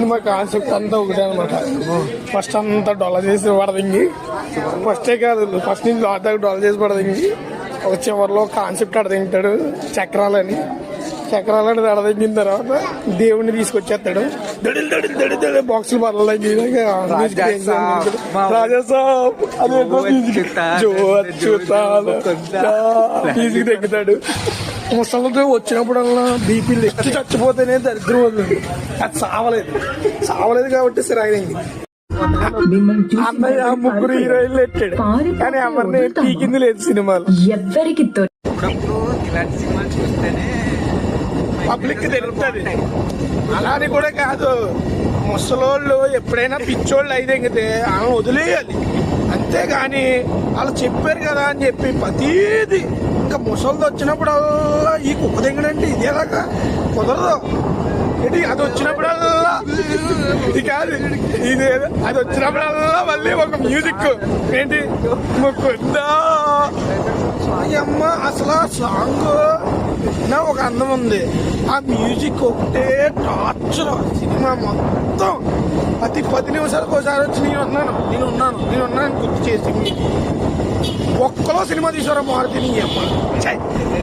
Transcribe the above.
Cinema concept అంతా ఒకటే అనమాట. ఫస్ట్ అంతా డొల్ల చేసి పడదింగి, ఫస్టే కాదు ఫస్ట్ నుంచి లాస్ట్ దాకా డొల్ల చేసి పడదింగి ఒక చివరిలో కాన్సెప్ట్ అడదింటాడు. చక్రాలని అడదించిన తర్వాత దేవుడిని తీసుకొచ్చేస్తాడు. దడిల్ దడిల్ దడి దడి బాక్సులు పడలకి రాజాసాబ్ అదే మ్యూజిక్ తగ్గుతాడు. ముసలితో వచ్చినప్పుడల్లా బీపీలు ఎక్కి చచ్చిపోతేనే దరిద్రం వదిలేదు. అది సావలేదు కాబట్టి సరైనది. అన్నయ్య ముగ్గురు హీరోయిన్లు ఎట్టాడు కానీ ఎవరిని పీకింది లేదు సినిమాలు. ఎవ్వరికి పబ్లిక్ తెలుస్తుంది. అలాని కూడా కాదు, ముసలోళ్ళు ఎప్పుడైనా పిచ్చోళ్ళు అయితే ఆమె వదిలేయాలి అంతేగాని వాళ్ళు చెప్పారు కదా అని చెప్పి ప్రతీది ఇంకా ముసలిది వచ్చినప్పుడల్లా ఈ కుక్క దింగడంటే ఇదేలాగా కుదరదు. ఇది అది వచ్చినప్పుడల్లా ఇది కాదు ఇది అది వచ్చినప్పుడల్లా మళ్ళీ ఒక మ్యూజిక్ ఏంటి ముకుందా అమ్మ అసలు సాంగ్ నా ఒక అందం ఉంది. ఆ మ్యూజిక్ ఒకటే టార్చర్. సినిమా మొత్తం ప్రతి 10 నిమిషాలకు ఒకసారి వచ్చి నేను ఉన్నాను గుర్తు చేసి ఒక్కలో సినిమా తీసారా మారుతి నీ అమ్మ.